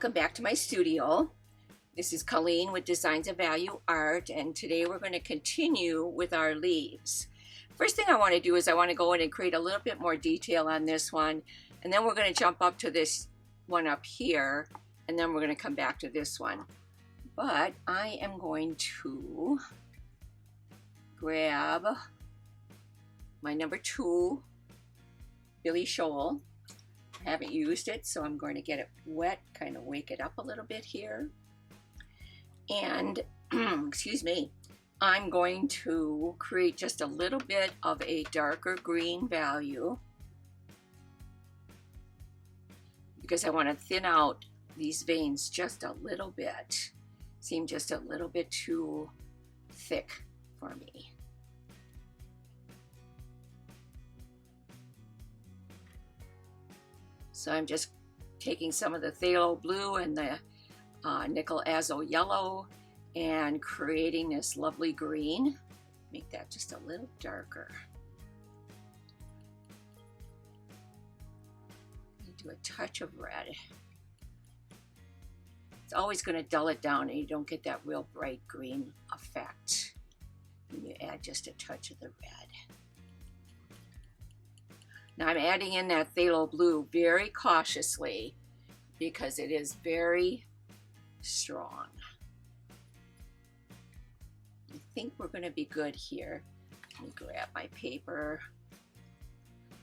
Welcome back to my studio. This is Colleen with Designs of Value Art, and today we're going to continue with our leaves. First thing I want to do is I want to go in and create a little bit more detail on this one, and then we're going to jump up to this one up here, and then we're going to come back to this one. But I am going to grab my number 2 Billy Showell. I haven't used it, so I'm going to get it wet, kind of wake it up a little bit here. And, excuse me, I'm going to create just a little bit of a darker green value because I want to thin out these veins just a little bit. Seem just a little bit too thick for me. So I'm just taking some of the Phthalo blue and the Nickle Azo yellow and creating this lovely green. Make that just a little darker. Do a touch of red. It's always going to dull it down and you don't get that real bright green effect when you add just a touch of the red. Now I'm adding in that Phthalo blue very cautiously because it is very strong. I think we're going to be good here. Let me grab my paper.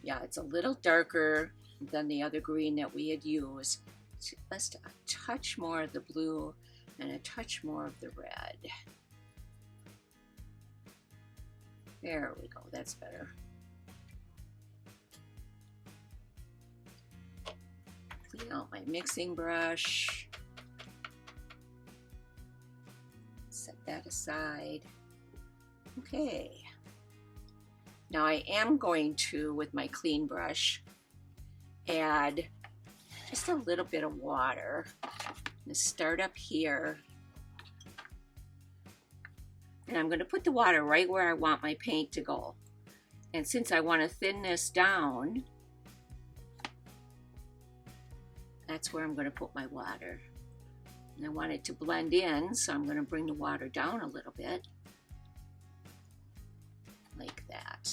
Yeah, it's a little darker than the other green that we had used. Let's a touch more of the blue and a touch more of the red. There we go, that's better. Clean out my mixing brush. Set that aside. Okay. Now I am going to, with my clean brush, add just a little bit of water. I'm going to start up here. And I'm going to put the water right where I want my paint to go. And since I want to thin this down, that's where I'm going to put my water. And I want it to blend in, so I'm going to bring the water down a little bit. Like that.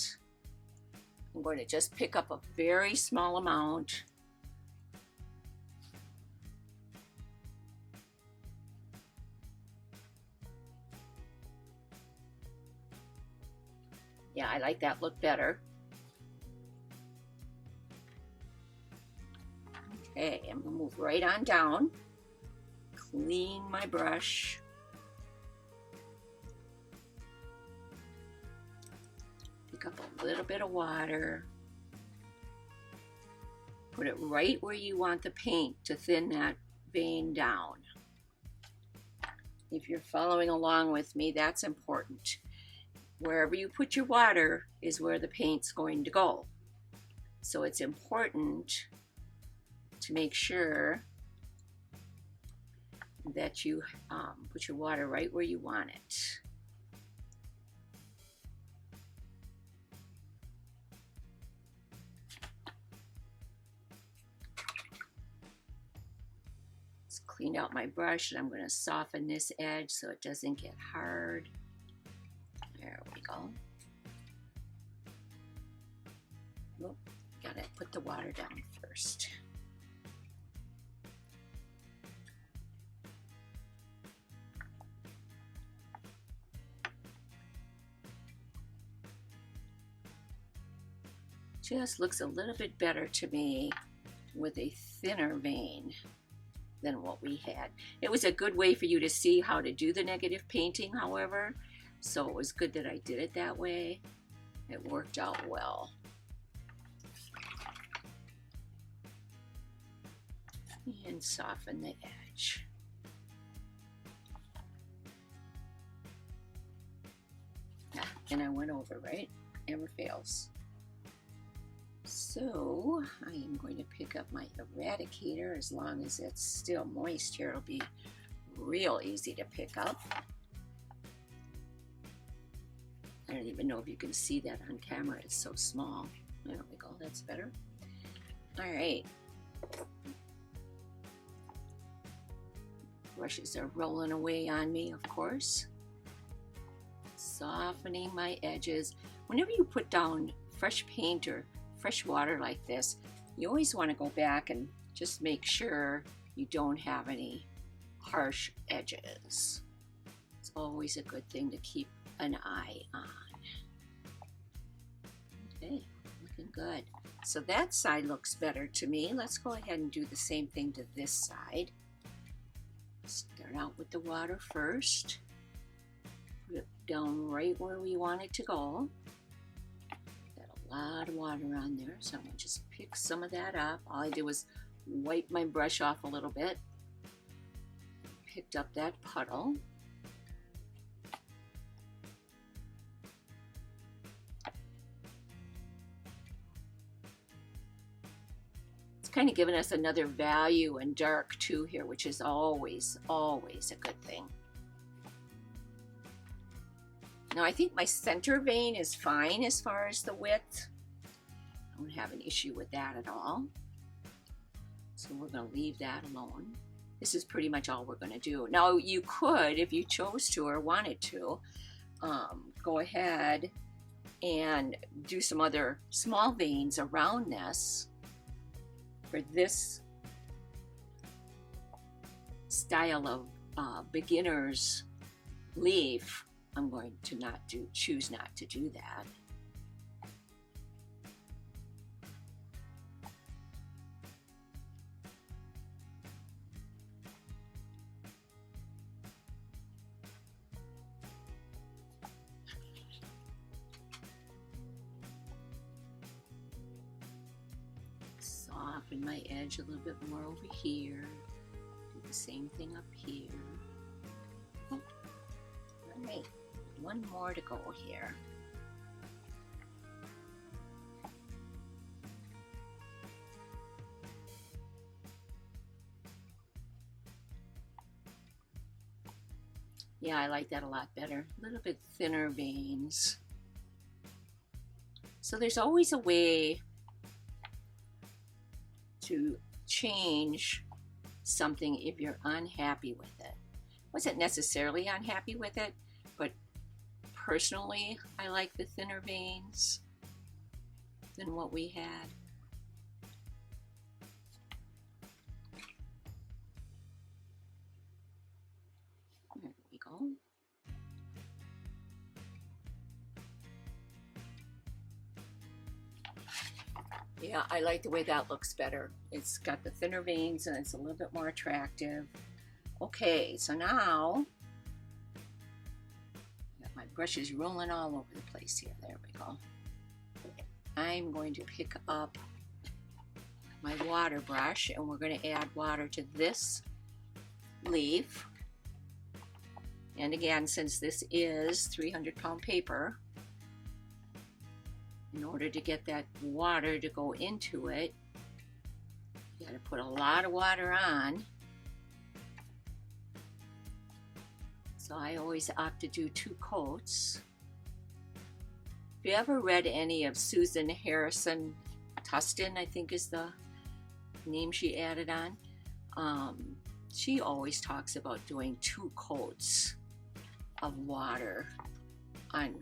I'm going to just pick up a very small amount. Yeah, I like that look better. Okay, I'm going to move right on down. Clean my brush. Pick up a little bit of water. Put it right where you want the paint to thin that vein down. If you're following along with me, that's important. Wherever you put your water is where the paint's going to go. So it's important to make sure that you put your water right where you want it. Just cleaned out my brush and I'm going to soften this edge so it doesn't get hard. There we go. Oop, gotta put the water down first. Just looks a little bit better to me with a thinner vein than what we had. It was a good way for you to see how to do the negative painting, however, so it was good that I did it that way. It worked out well. And soften the edge. And I went over, right? Never fails. So I am going to pick up my eradicator. As long as it's still moist here, it'll be real easy to pick up. I don't even know if you can see that on camera. It's so small. There we go. That's better. All right. Brushes are rolling away on me, of course. Softening my edges. Whenever you put down fresh paint or fresh water like this, you always want to go back and just make sure you don't have any harsh edges. It's always a good thing to keep an eye on. Okay, looking good. So that side looks better to me. Let's go ahead and do the same thing to this side. Start out with the water first. Put it down right where we want it to go. Got a lot of water on there, so I'm going to just pick some of that up. All I did was wipe my brush off a little bit. Picked up that puddle. Kind of giving us another value and dark too here, which is always a good thing. Now I think my center vein is fine as far as the width. I don't have an issue with that at all. So we're going to leave that alone. This is pretty much all we're going to do. Now you could, if you chose to or wanted to, go ahead and do some other small veins around this. For this style of beginner's leaf, I'm going to choose not to do that. Soften my edge a little bit more over here. Do the same thing up here. Oh, all right, one more to go here. Yeah, I like that a lot better. A little bit thinner veins. So there's always a way to change something if you're unhappy with it. Wasn't necessarily unhappy with it, but personally I like the thinner veins than what we had. There we go. Yeah, I like the way that looks better. It's got the thinner veins and it's a little bit more attractive. Okay, so now got my brushes rolling all over the place here. There we go. I'm going to pick up my water brush and we're going to add water to this leaf. And again, since this is 300-pound paper, in order to get that water to go into it, you got to put a lot of water on. So I always opt to do 2 coats. If you ever read any of Susan Harrison Tustin, I think is the name she added on, she always talks about doing 2 coats of water on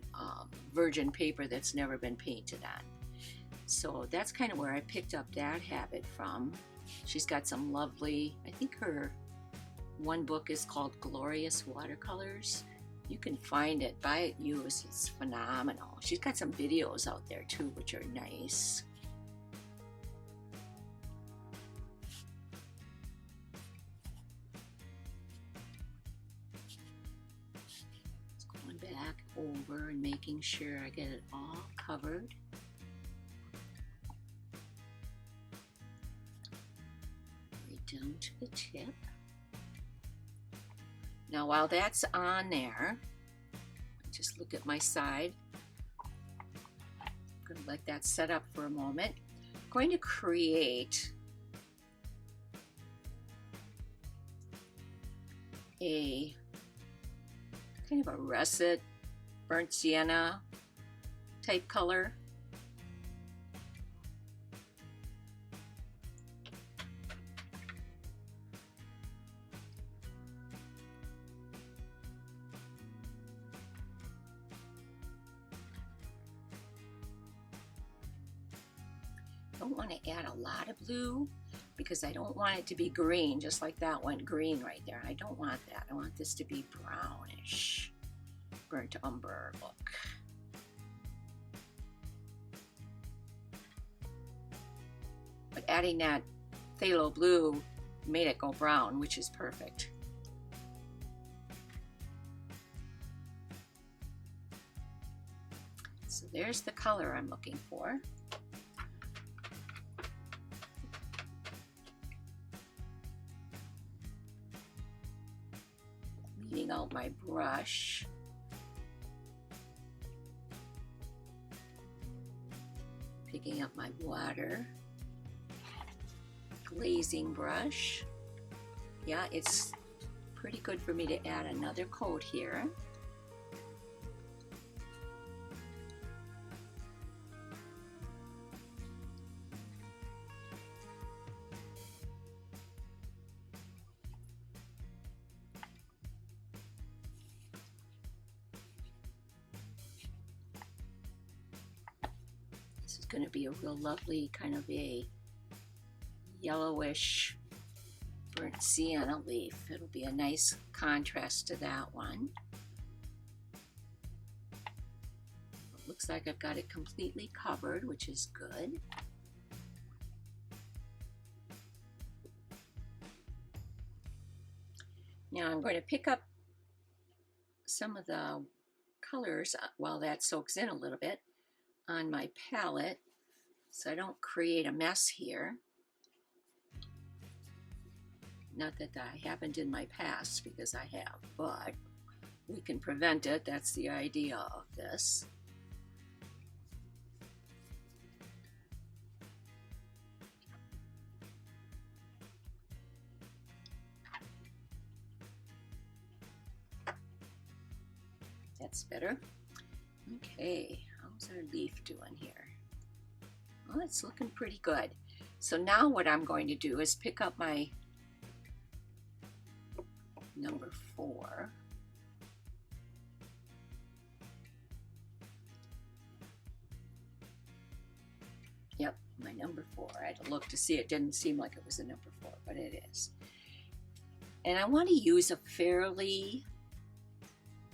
virgin paper that's never been painted on. So that's kind of where I picked up that habit from. She's got some lovely, I think her one book is called Glorious Watercolors. You can find it, buy it used, it's phenomenal. She's got some videos out there too, which are nice. Back over and making sure I get it all covered. Right down to the tip. Now while that's on there, just look at my side. I'm going to let that set up for a moment. I'm going to create a kind of a russet, burnt sienna type color. don't want to add a lot of blue because I don't want it to be green, just like that one green right there. I don't want that. I want this to be brownish, burnt umber look. But adding that phthalo blue made it go brown, which is perfect. So there's the color I'm looking for. Cleaning out my brush. Picking up my water. Glazing brush. Yeah, it's pretty good for me to add another coat here. This is going to be a real lovely kind of a yellowish burnt sienna leaf. It'll be a nice contrast to that one. It looks like I've got it completely covered, which is good. Now I'm going to pick up some of the colors while that soaks in a little bit on my palette so I don't create a mess here. Not that I haven't in my past, because I have, but we can prevent it. That's the idea of this. That's better. Okay, how's our leaf doing here? Well, it's looking pretty good. So now what I'm going to do is pick up my number 4. Yep, my number 4. I had to look to see. It didn't seem like it was a number 4, but it is. And I want to use a fairly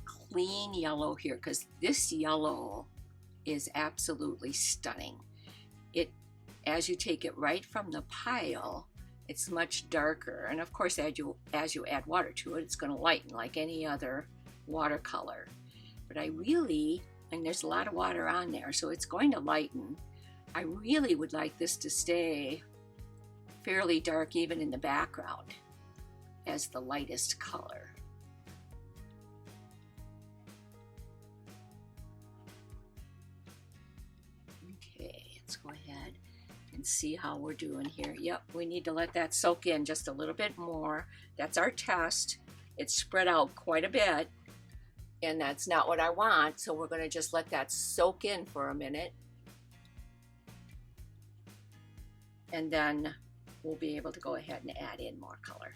clean yellow here because this yellow is absolutely stunning. It, as you take it right from the pile, it's much darker, and of course as you add water to it, it's going to lighten like any other watercolor. But I really, and there's a lot of water on there, so it's going to lighten. I really would like this to stay fairly dark even in the background as the lightest color. Okay, let's go ahead and see how we're doing here. Yep, we need to let that soak in just a little bit more. That's our test. It's spread out quite a bit, and that's not what I want, so we're going to just let that soak in for a minute. And then we'll be able to go ahead and add in more color.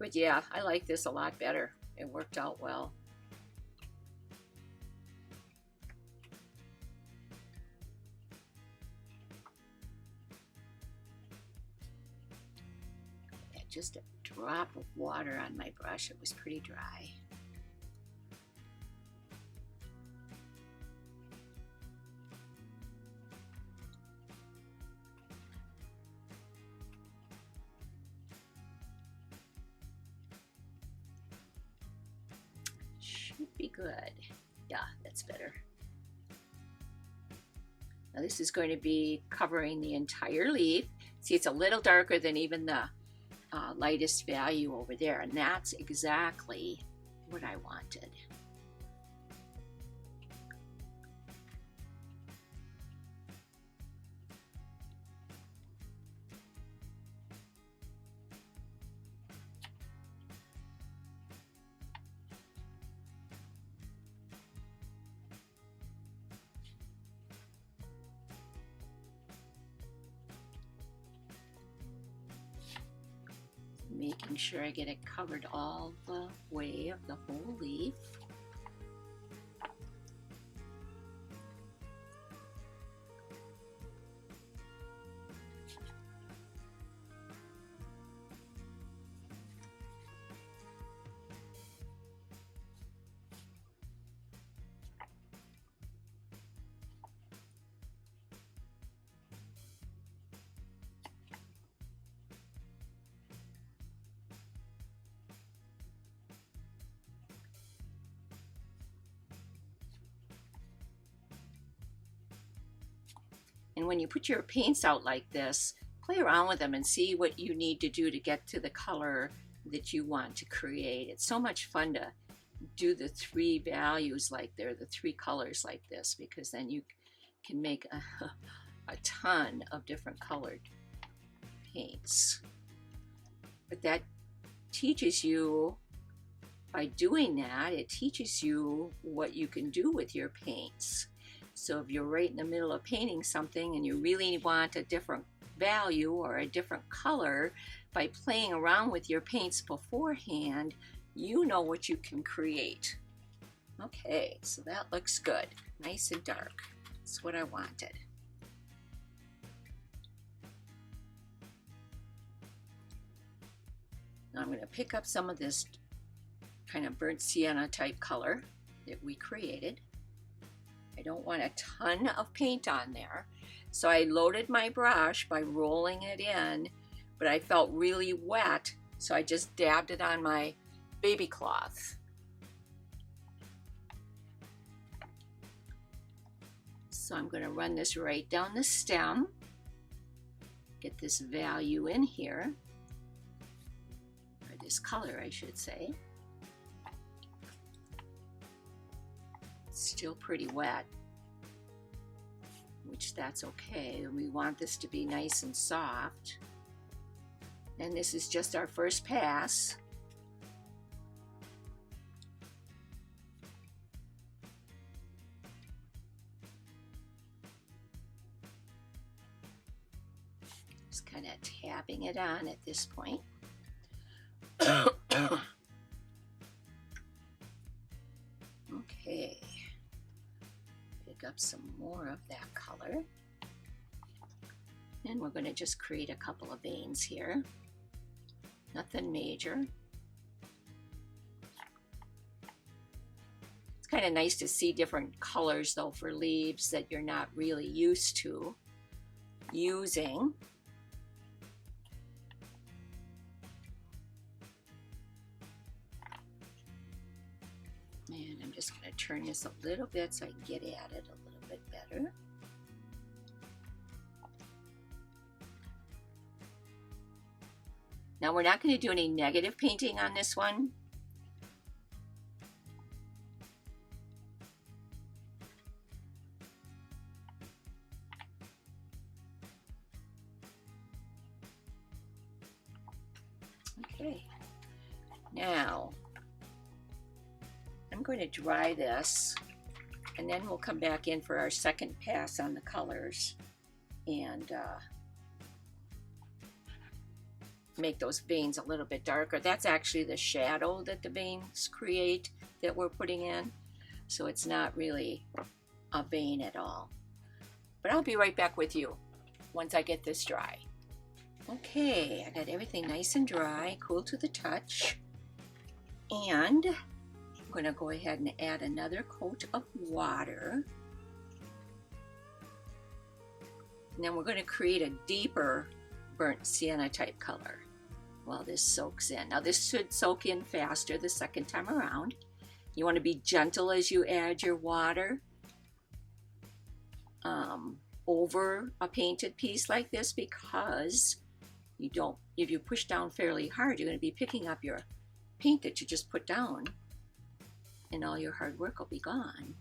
But yeah, I like this a lot better. It worked out well. Just a drop of water on my brush. It was pretty dry. Should be good. Yeah, that's better. Now this is going to be covering the entire leaf. See, it's a little darker than even the lightest value over there, and that's exactly what I wanted. Making sure I get it covered all the way of the whole leaf. And when you put your paints out like this, play around with them and see what you need to do to get to the color that you want to create. It's so much fun to do the three values like they're the three colors like this, because then you can make a ton of different colored paints. But that teaches you, by doing that, it teaches you what you can do with your paints. So if you're right in the middle of painting something and you really want a different value or a different color, by playing around with your paints beforehand, you know what you can create. Okay, so that looks good. Nice and dark. That's what I wanted. Now I'm going to pick up some of this kind of burnt sienna type color that we created. I don't want a ton of paint on there, so I loaded my brush by rolling it in, but I felt really wet, so I just dabbed it on my baby cloth. So I'm going to run this right down the stem, get this value in here, or this color I should say. It's still pretty wet, which that's okay. We want this to be nice and soft. And this is just our first pass. Just kind of tapping it on at this point. Okay. Pick up some more of that color. And we're going to just create a couple of veins here. Nothing major. It's kind of nice to see different colors though for leaves that you're not really used to using. And I'm just going to turn this a little bit so I can get at it a little bit better. Now we're not going to do any negative painting on this one. Okay, now I'm going to dry this, and then we'll come back in for our second pass on the colors and make those veins a little bit darker. That's actually the shadow that the veins create that we're putting in, so it's not really a vein at all. But I'll be right back with you once I get this dry. Okay, I got everything nice and dry, cool to the touch, and I'm going to go ahead and add another coat of water, and then we're going to create a deeper burnt sienna type color while this soaks in. Now this should soak in faster the second time around. You want to be gentle as you add your water over a painted piece like this, because if you push down fairly hard, you're going to be picking up your paint that you just put down and all your hard work will be gone.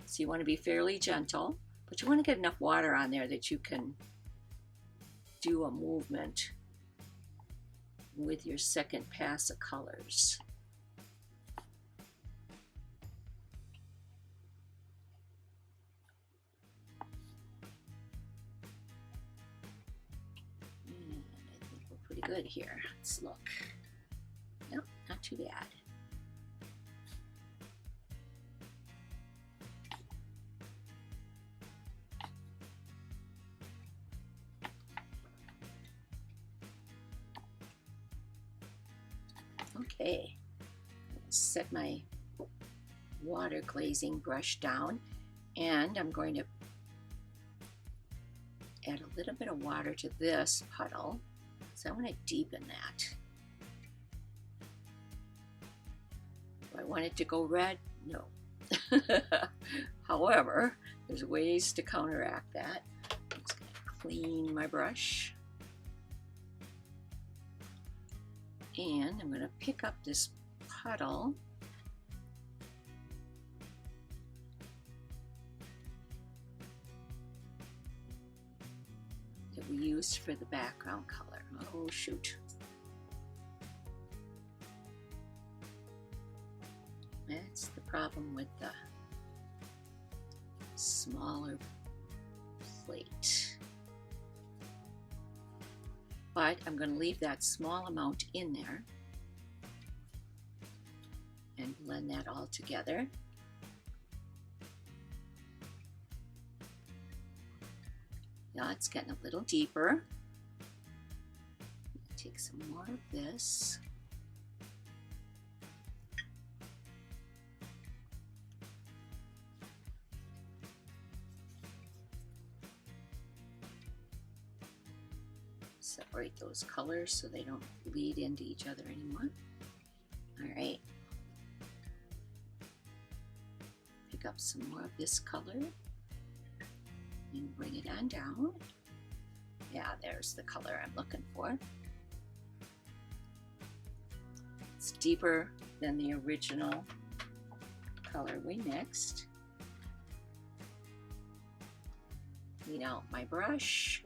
So you want to be fairly gentle, but you want to get enough water on there that you can do a movement with your second pass of colors. And I think we're pretty good here. Let's look. Nope, not too bad. Okay, set my water glazing brush down, and I'm going to add a little bit of water to this puddle, so I want to deepen that. Do I want it to go red? No. However, there's ways to counteract that. clean my brush. And I'm going to pick up this puddle that we used for the background color. Oh shoot. That's the problem with the smaller plate. But I'm going to leave that small amount in there and blend that all together. Now it's getting a little deeper. Take some more of this. Separate those colors so they don't bleed into each other anymore. All right. Pick up some more of this color and bring it on down. Yeah, there's the color I'm looking for. It's deeper than the original color we mixed. Clean out my brush.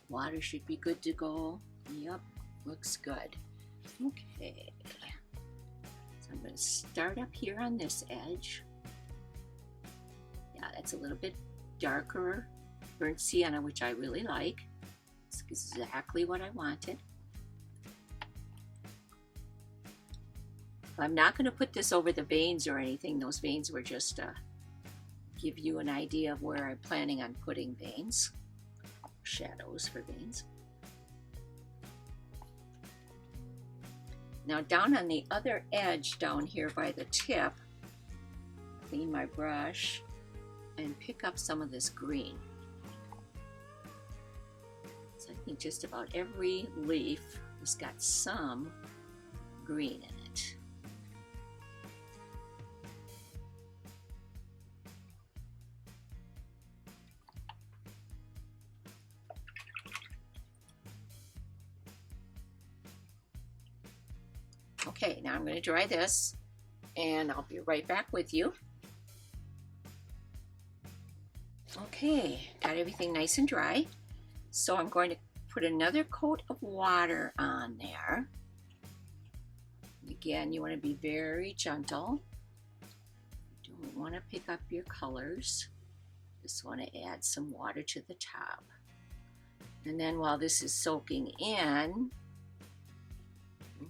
Water should be good to go. Yep, looks good. Okay, so I'm going to start up here on this edge. Yeah, that's a little bit darker burnt sienna, which I really like. It's exactly what I wanted. I'm not going to put this over the veins or anything. Those veins were just to give you an idea of where I'm planning on putting veins. Shadows for veins. Now down on the other edge down here by the tip, clean my brush and pick up some of this green. So I think just about every leaf has got some green in it. Okay, now I'm going to dry this and I'll be right back with you. Okay, got everything nice and dry. So I'm going to put another coat of water on there. Again, you want to be very gentle. You don't want to pick up your colors. Just want to add some water to the top. And then while this is soaking in,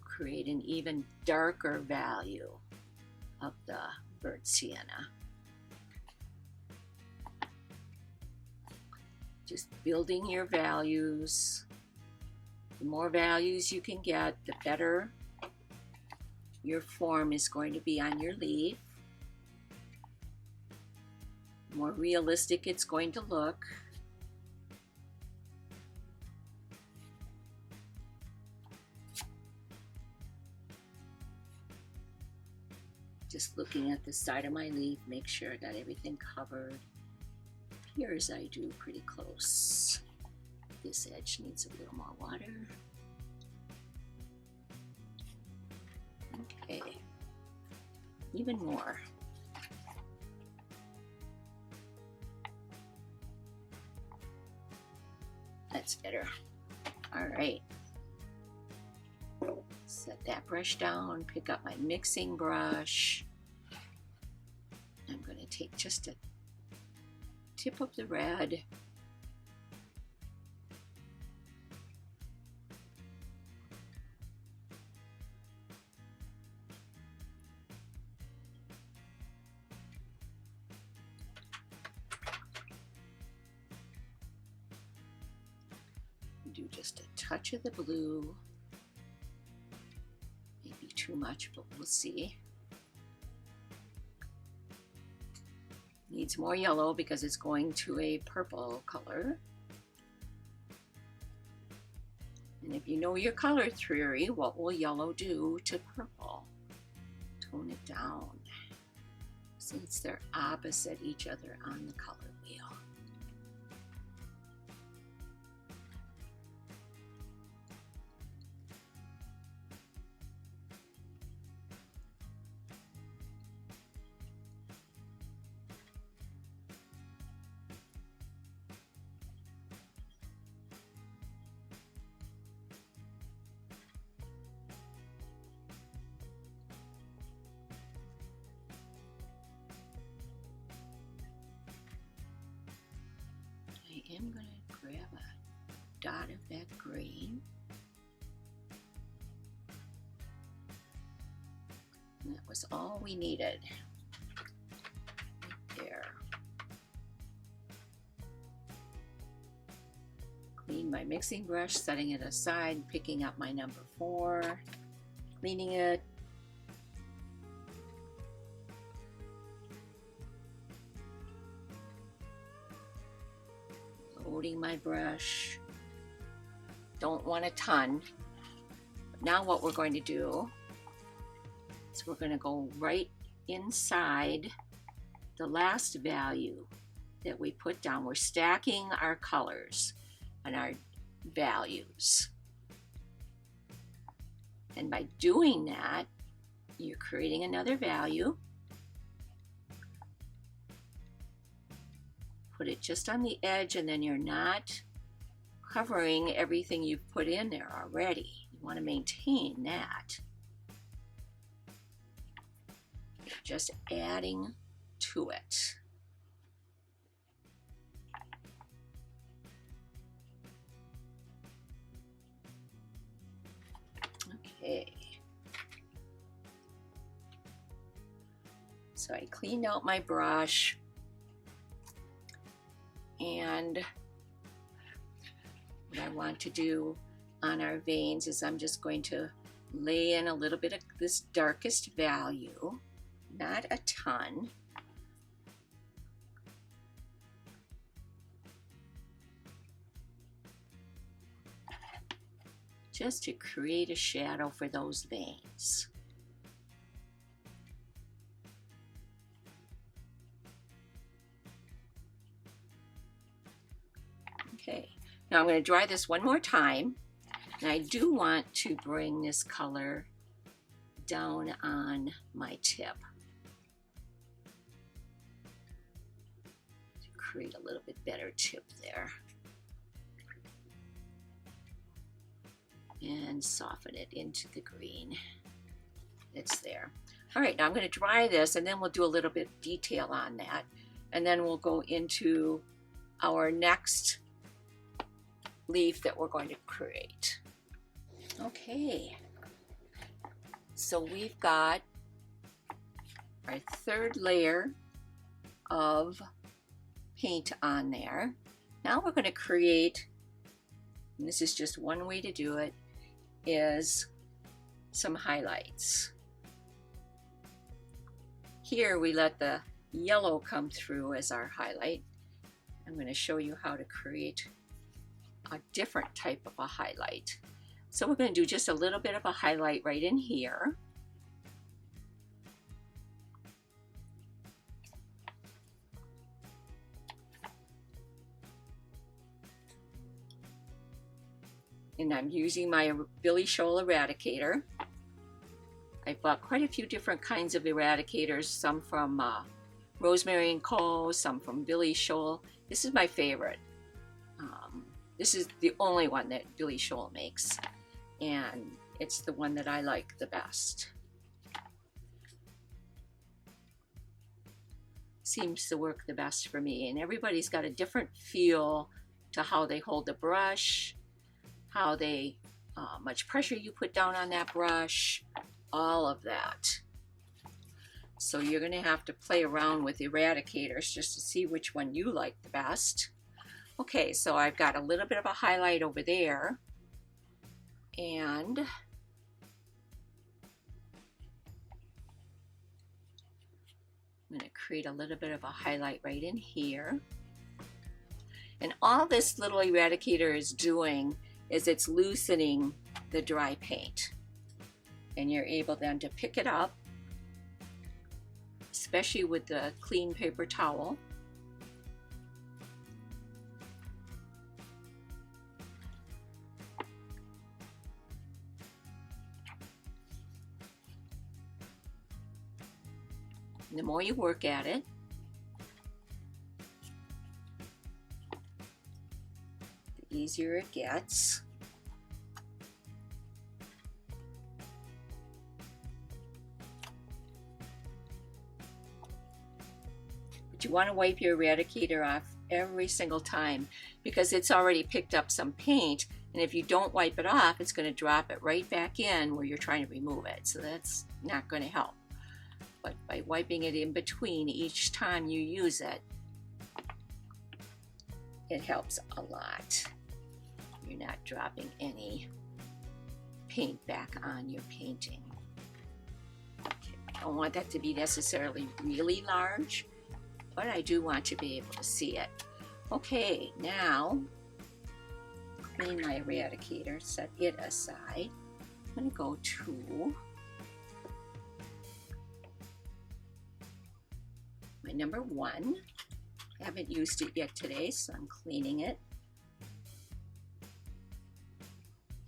create an even darker value of the burnt sienna. Just building your values. The more values you can get, the better your form is going to be on your leaf. The more realistic it's going to look. Just looking at the side of my leaf, make sure I got everything covered. Appears I do pretty close. This edge needs a little more water. Okay, even more. That's better. All right. Set that brush down, pick up my mixing brush. I'm going to take just a tip of the red. Do just a touch of the blue. Maybe too much, but we'll see. Needs more yellow because it's going to a purple color. And if you know your color theory, what will yellow do to purple? tone it down since they're opposite each other on the color wheel. I am going to grab a dot of that green. And that was all we needed. Right there. Clean my mixing brush, setting it aside, picking up my number 4, cleaning it. Loading my brush. Don't want a ton. Now what we're going to do is we're going to go right inside the last value that we put down. We're stacking our colors and our values. And by doing that, you're creating another value. Put it just on the edge, and then you're not covering everything you've put in there already. You want to maintain that. You're just adding to it. Okay. So I cleaned out my brush. And what I want to do on our veins is I'm just going to lay in a little bit of this darkest value, not a ton. Just to create a shadow for those veins. Okay, now I'm going to dry this one more time, and I do want to bring this color down on my tip to create a little bit better tip there, and soften it into the green that's there. All right, now I'm going to dry this, and then we'll do a little bit of detail on that, and then we'll go into our next leaf that we're going to create. Okay, so we've got our third layer of paint on there. Now we're going to create, and this is just one way to do it, is some highlights. Here we let the yellow come through as our highlight. I'm going to show you how to create a different type of a highlight. So we're going to do just a little bit of a highlight right in here. And I'm using my Billy Showell eradicator. I bought quite a few different kinds of eradicators, some from Rosemary & Co., some from Billy Showell. This is my favorite. This is the only one that Billy Showell makes, and it's the one that I like the best. Seems to work the best for me, and everybody's got a different feel to how they hold the brush, how they, much pressure you put down on that brush, all of that. So you're going to have to play around with eradicators just to see which one you like the best. Okay, so I've got a little bit of a highlight over there, and I'm going to create a little bit of a highlight right in here. And all this little eradicator is doing is it's loosening the dry paint. And you're able then to pick it up especially with the clean paper towel. And the more you work at it, the easier it gets. But you want to wipe your eradicator off every single time because it's already picked up some paint, and if you don't wipe it off, it's going to drop it right back in where you're trying to remove it. So that's not going to help. But by wiping it in between each time you use it, it helps a lot. You're not dropping any paint back on your painting. Okay. I don't want that to be necessarily really large, but I do want to be able to see it. Okay, now clean my eradicator, set it aside. I'm going to go to my number 1. I haven't used it yet today, so I'm cleaning it.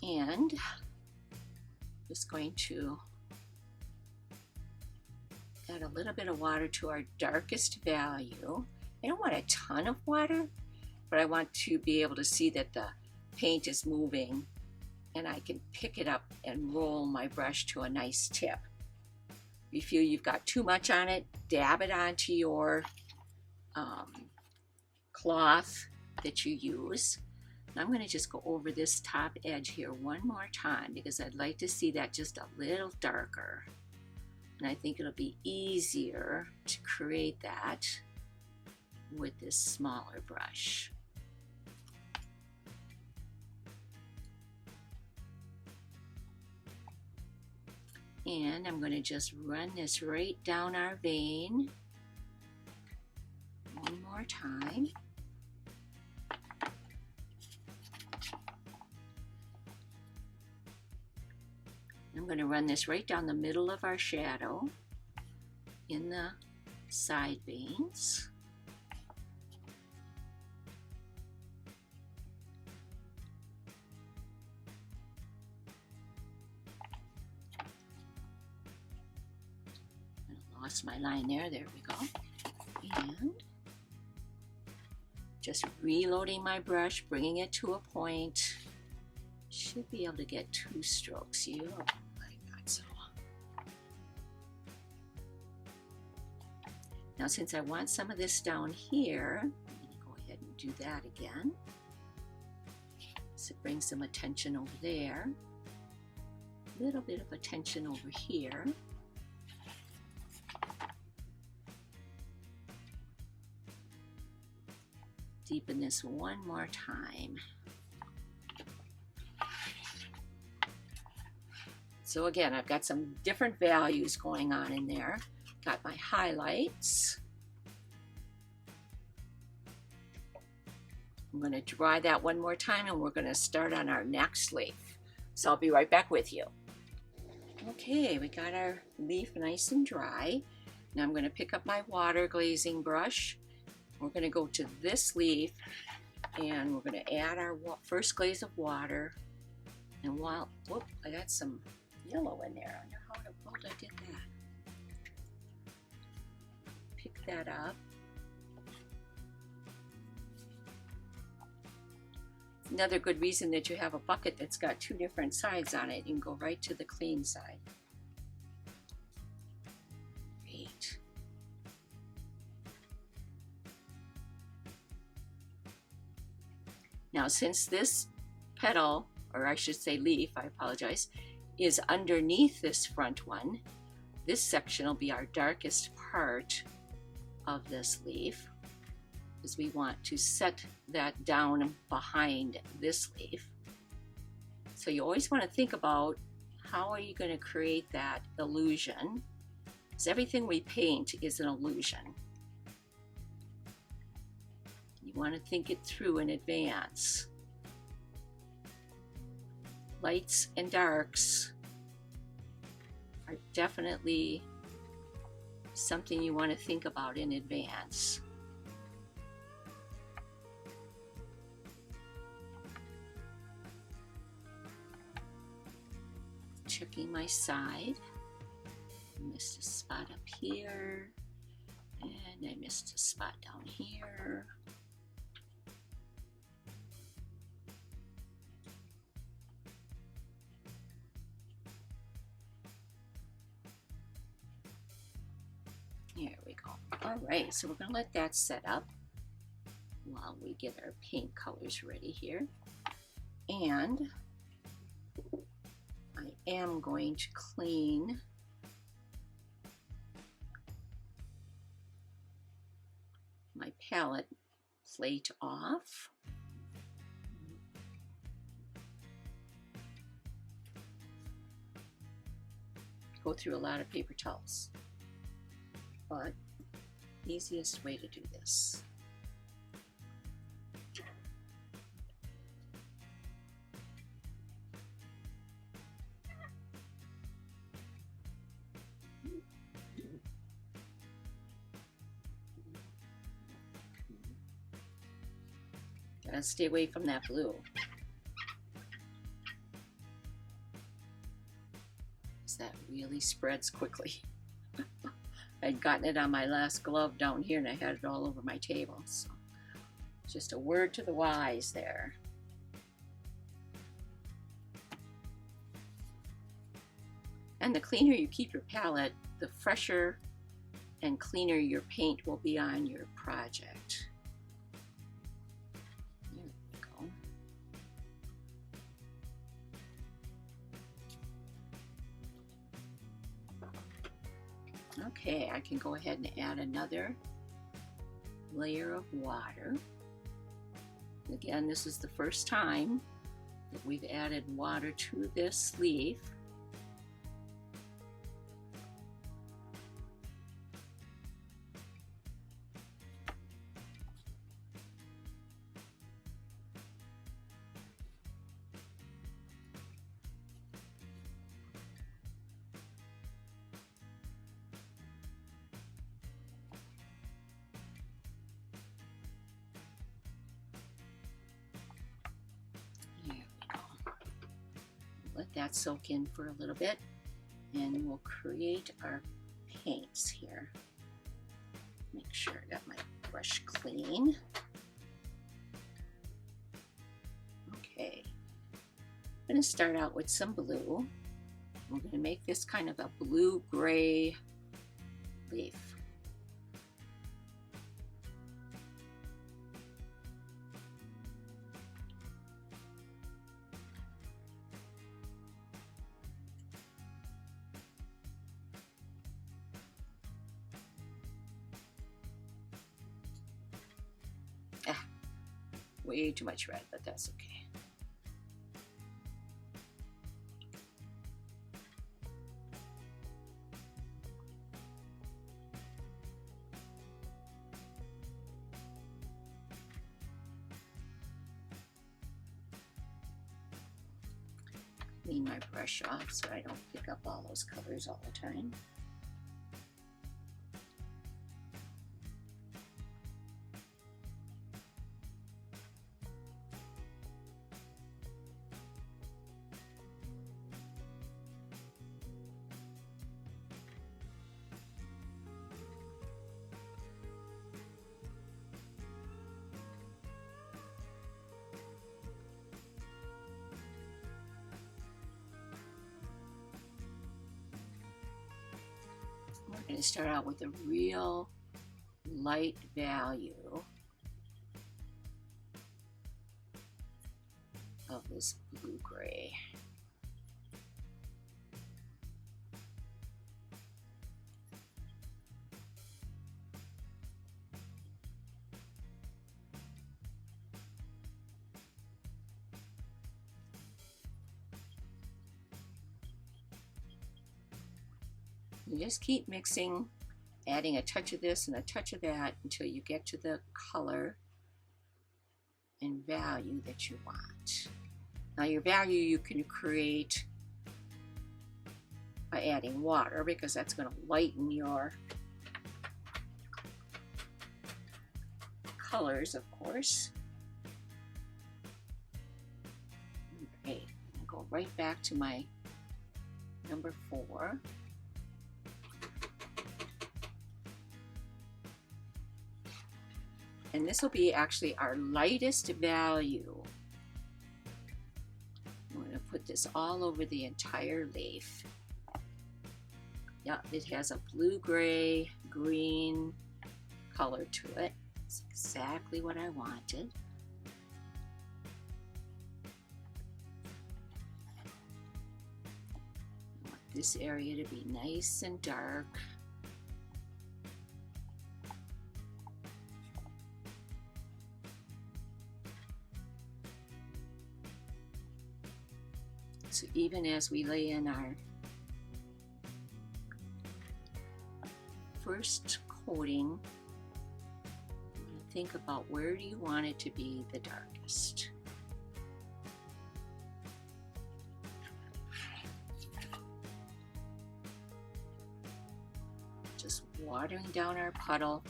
And just going to add a little bit of water to our darkest value. I don't want a ton of water, but I want to be able to see that the paint is moving and I can pick it up and roll my brush to a nice tip. If you feel you've got too much on it, dab it onto your cloth that you use. And I'm going to just go over this top edge here one more time because I'd like to see that just a little darker. And I think it'll be easier to create that with this smaller brush. And I'm going to just run this right down our vein one more time. I'm going to run this right down the middle of our shadow in the side veins. Lost my line there. There we go. And just reloading my brush, bringing it to a point. Should be able to get 2 strokes. You, oh, I got so. Now, since I want some of this down here, I'm going to go ahead and do that again. So bring some attention over there. A little bit of attention over here. Deepen this one more time. So again, I've got some different values going on in there. Got my highlights. I'm going to dry that one more time and we're going to start on our next leaf. So I'll be right back with you. Okay, we got our leaf nice and dry. Now I'm going to pick up my water glazing brush. We're going to go to this leaf and we're going to add our first glaze of water. And while, whoop, I got some yellow in there. I wonder how in the world I did that. Pick that up. Another good reason that you have a bucket that's got 2 different sides on it. You can go right to the clean side. Great. Now, since this petal, or I should say leaf, I apologize, is underneath this front one, this section will be our darkest part of this leaf, because we want to set that down behind this leaf. So you always want to think about how are you going to create that illusion, because everything we paint is an illusion. You want to think it through in advance. Lights and darks are definitely something you want to think about in advance. Checking my side. Missed a spot up here, and I missed a spot down here. There we go. All right, so we're going to let that set up while we get our paint colors ready here. And I am going to clean my palette plate off. Go through a lot of paper towels, but easiest way to do this. Gotta stay away from that blue. That really spreads quickly. I'd gotten it on my last glove down here and I had it all over my table. So just a word to the wise there. And the cleaner you keep your palette, the fresher and cleaner your paint will be on your project. There we go. Okay, I can go ahead and add another layer of water. Again, this is the first time that we've added water to this leaf. Let that soak in for a little bit, and we'll create our paints here. Make sure I got my brush clean. Okay, I'm going to start out with some blue. We're going to make this kind of a blue-gray leaf. Way too much red, but that's okay. Clean my brush off so I don't pick up all those colors all the time. We're going to start out with a real light value of this blue-gray. You just keep mixing, adding a touch of this and a touch of that until you get to the color and value that you want. Now your value you can create by adding water, because that's going to lighten your colors, of course. Okay, I'll go right back to my number 4. And this will be actually our lightest value. I'm going to put this all over the entire leaf. Yeah, it has a blue-gray, green color to it. It's exactly what I wanted. I want this area to be nice and dark. So even as we lay in our first coating, think about where do you want it to be the darkest. Just watering down our puddle,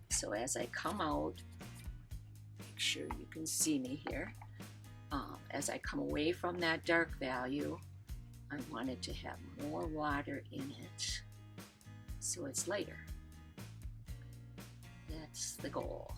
so as I come out, make sure you can see me here. As I come away from that dark value, I want it to have more water in it, so it's lighter. That's the goal.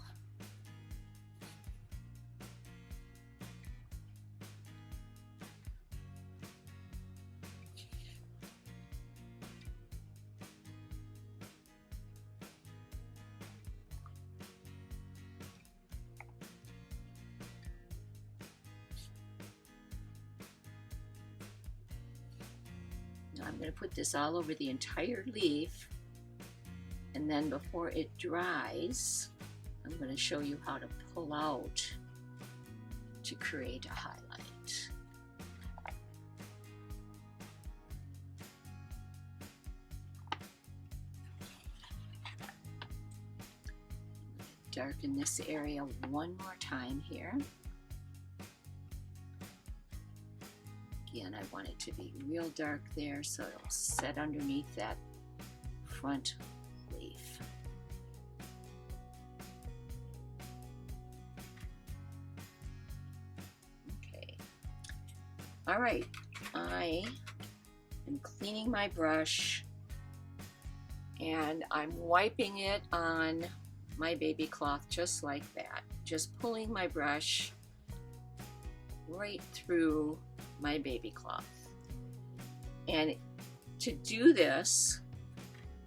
Now I'm going to put this all over the entire leaf, and then before it dries, I'm going to show you how to pull out to create a highlight. Darken this area one more time here. Again, I want it to be real dark there so it'll set underneath that front leaf. Okay. All right, I am cleaning my brush and I'm wiping it on my baby cloth just like that. Just pulling my brush right through my baby cloth. And to do this,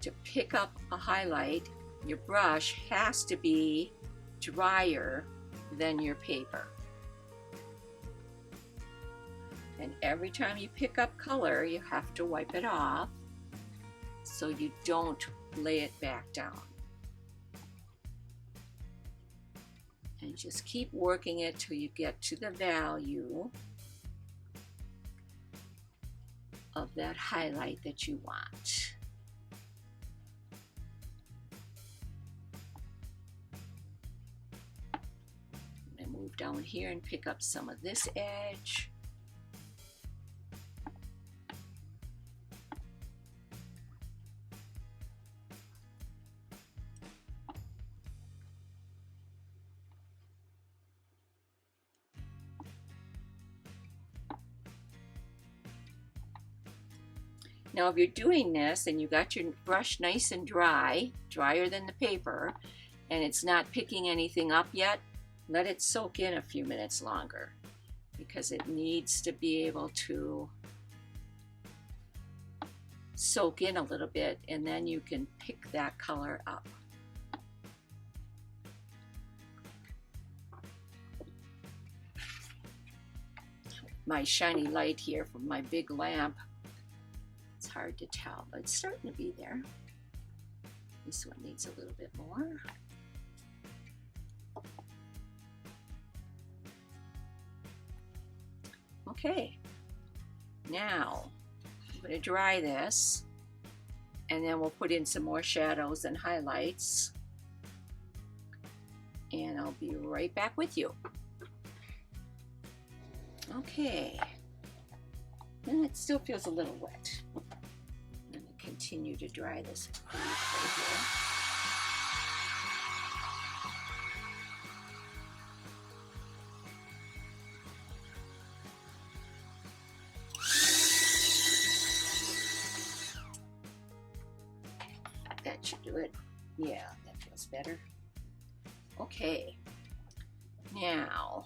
to pick up a highlight, your brush has to be drier than your paper. And every time you pick up color, you have to wipe it off so you don't lay it back down. And just keep working it till you get to the value of that highlight that you want. I'm going to move down here and pick up some of this edge. Now if you're doing this and you got your brush nice and dry, drier than the paper, and it's not picking anything up yet, let it soak in a few minutes longer because it needs to be able to soak in a little bit, and then you can pick that color up. My shiny light here from my big lamp, it's hard to tell, but it's starting to be there. This one needs a little bit more. Okay, now I'm going to dry this and then we'll put in some more shadows and highlights, and I'll be right back with you. Okay, and it still feels a little wet. I'm going to continue to dry this right here. to it. Yeah, that feels better. Okay, now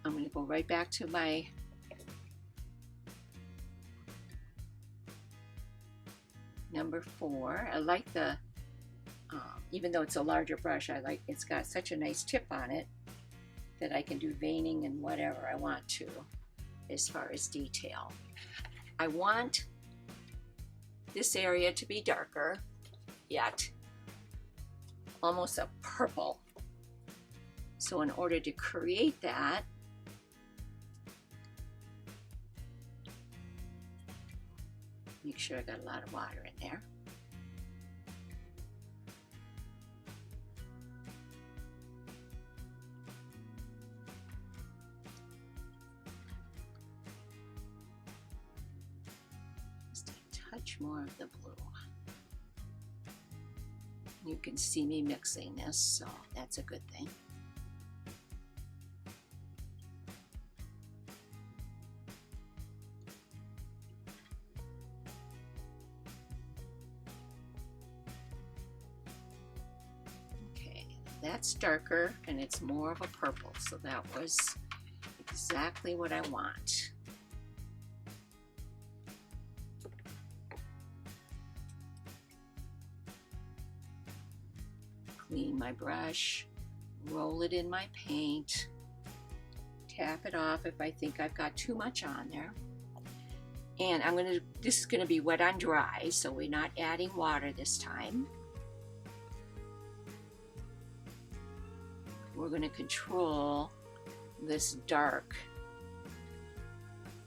I'm going to go right back to my number 4. I like the, even though it's a larger brush, I like it's got such a nice tip on it that I can do veining and whatever I want to as far as detail. I want this area to be darker, yet almost a purple. So in order to create that, make sure I got a lot of water in there. Just a touch more of the blue. You can see me mixing this, so that's a good thing. Okay, that's darker and it's more of a purple, so that was exactly what I want. Clean my brush, roll it in my paint, tap it off if I think I've got too much on there. And this is gonna be wet on dry, so we're not adding water this time. We're gonna control this dark.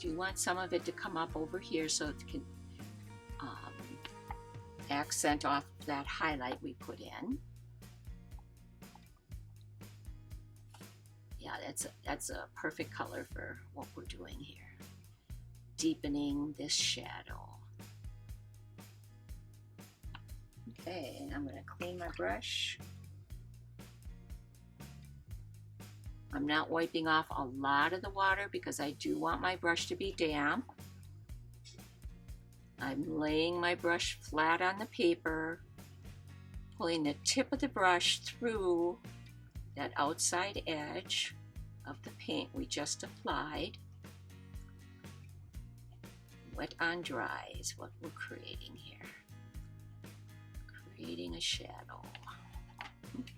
Do you want some of it to come up over here so it can accent off that highlight we put in? Yeah, that's a perfect color for what we're doing here. Deepening this shadow. Okay, and I'm going to clean my brush. I'm not wiping off a lot of the water because I do want my brush to be damp. I'm laying my brush flat on the paper, pulling the tip of the brush through that outside edge of the paint we just applied. Wet on dry is what we're creating here. Creating a shadow.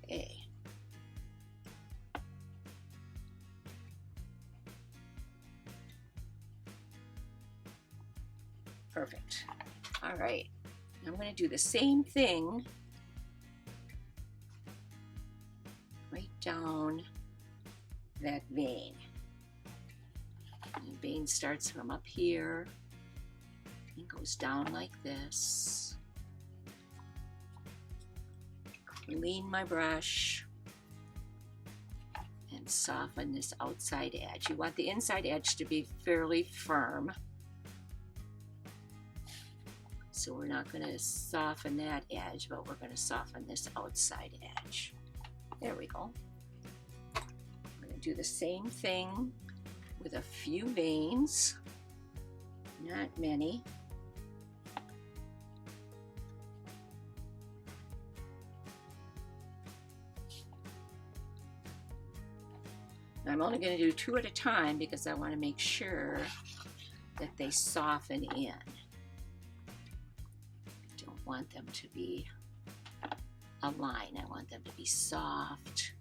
Okay. Perfect. All right. I'm going to do the same thing right down that vein. And the vein starts from up here and goes down like this. Clean my brush and soften this outside edge. You want the inside edge to be fairly firm, so we're not going to soften that edge, but we're going to soften this outside edge. There we go. We're going to do the same thing with a few veins, not many. I'm only going to do 2 at a time because I want to make sure that they soften in. I don't want them to be a line. I want them to be soft.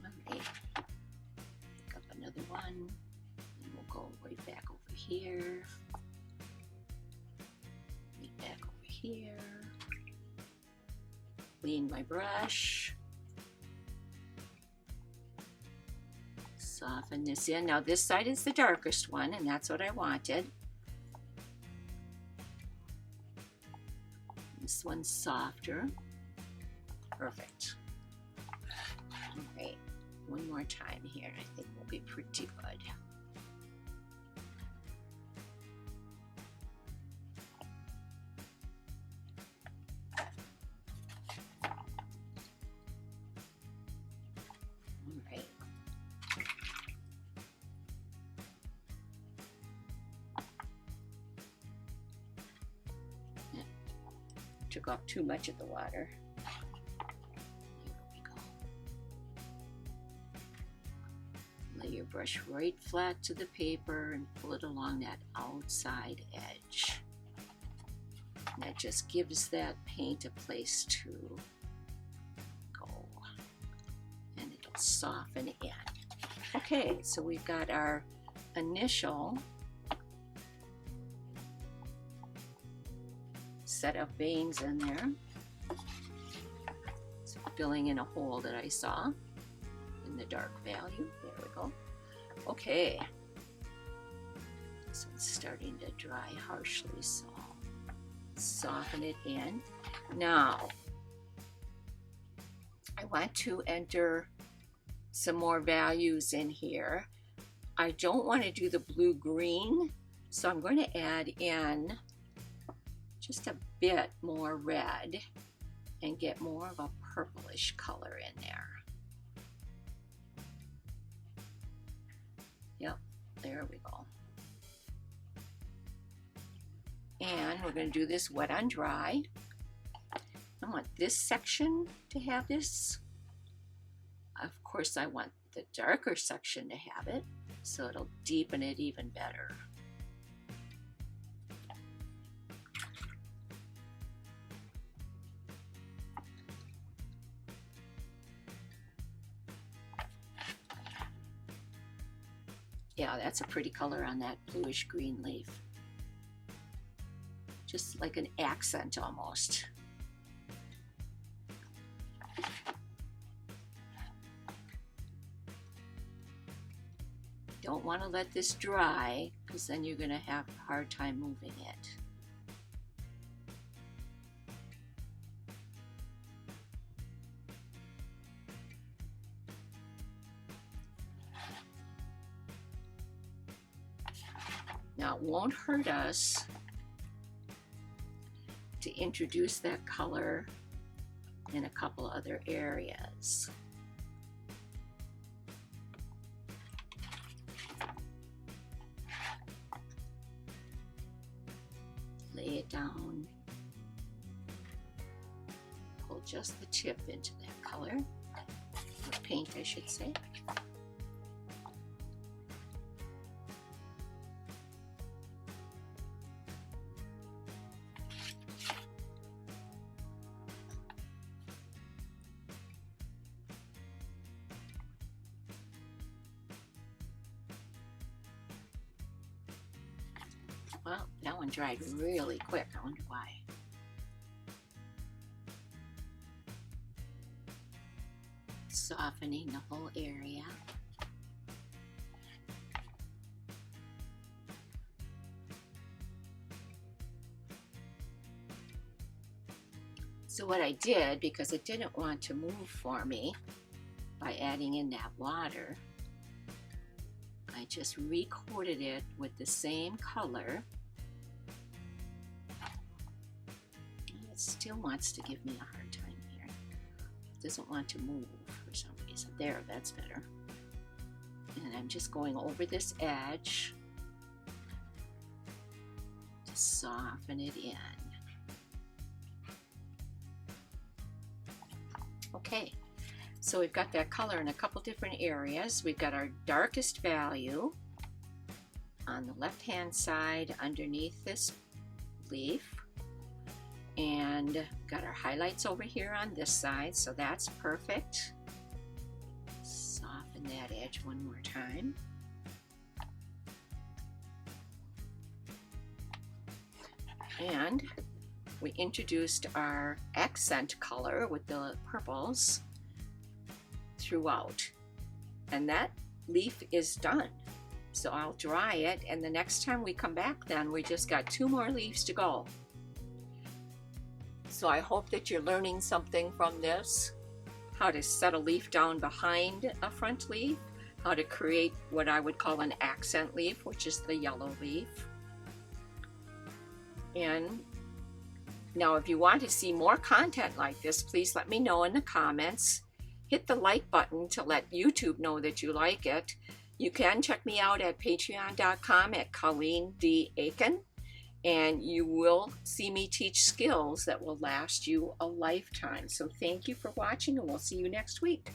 All right. Pick up another one, and we'll go right back over here. Back over here. Clean my brush. Soften this in. Now this side is the darkest one, and that's what I wanted. This one's softer. Perfect. All right, one more time here. I think we'll be pretty good. took off too much of the water. There we go. Lay your brush right flat to the paper and pull it along that outside edge. And that just gives that paint a place to go. And it'll soften in. Okay, so we've got our initial set of veins in there. So filling in a hole that I saw in the dark value. There we go. Okay. So it's starting to dry harshly, so soften it in. Now, I want to enter some more values in here. I don't want to do the blue-green, so I'm going to add in just a bit more red and get more of a purplish color in there. Yep, there we go. And we're going to do this wet on dry. I want this section to have this. Of course, I want the darker section to have it, so it'll deepen it even better. Yeah, that's a pretty color on that bluish green leaf. Just like an accent almost. Don't want to let this dry, because then you're going to have a hard time moving it. Now, it won't hurt us to introduce that color in a couple other areas. Lay it down. Pull just the tip into that color, or paint I should say. Well, that one dried really quick. I wonder why. Softening the whole area. So what I did, because it didn't want to move for me by adding in that water, I just recoated it with the same color. It still wants to give me a hard time here. It doesn't want to move for some reason. There, that's better. And I'm just going over this edge to soften it in. Okay, so we've got that color in a couple different areas. We've got our darkest value on the left-hand side underneath this leaf. And got our highlights over here on this side, so that's perfect. Soften that edge one more time. And we introduced our accent color with the purples throughout. And that leaf is done. So I'll dry it, and the next time we come back then, we just got 2 more leaves to go. So I hope that you're learning something from this. How to set a leaf down behind a front leaf. How to create what I would call an accent leaf, which is the yellow leaf. And now if you want to see more content like this, please let me know in the comments. Hit the like button to let YouTube know that you like it. You can check me out at patreon.com at Colleen D. Aiken. and you will see me teach skills that will last you a lifetime. So thank you for watching, and we'll see you next week.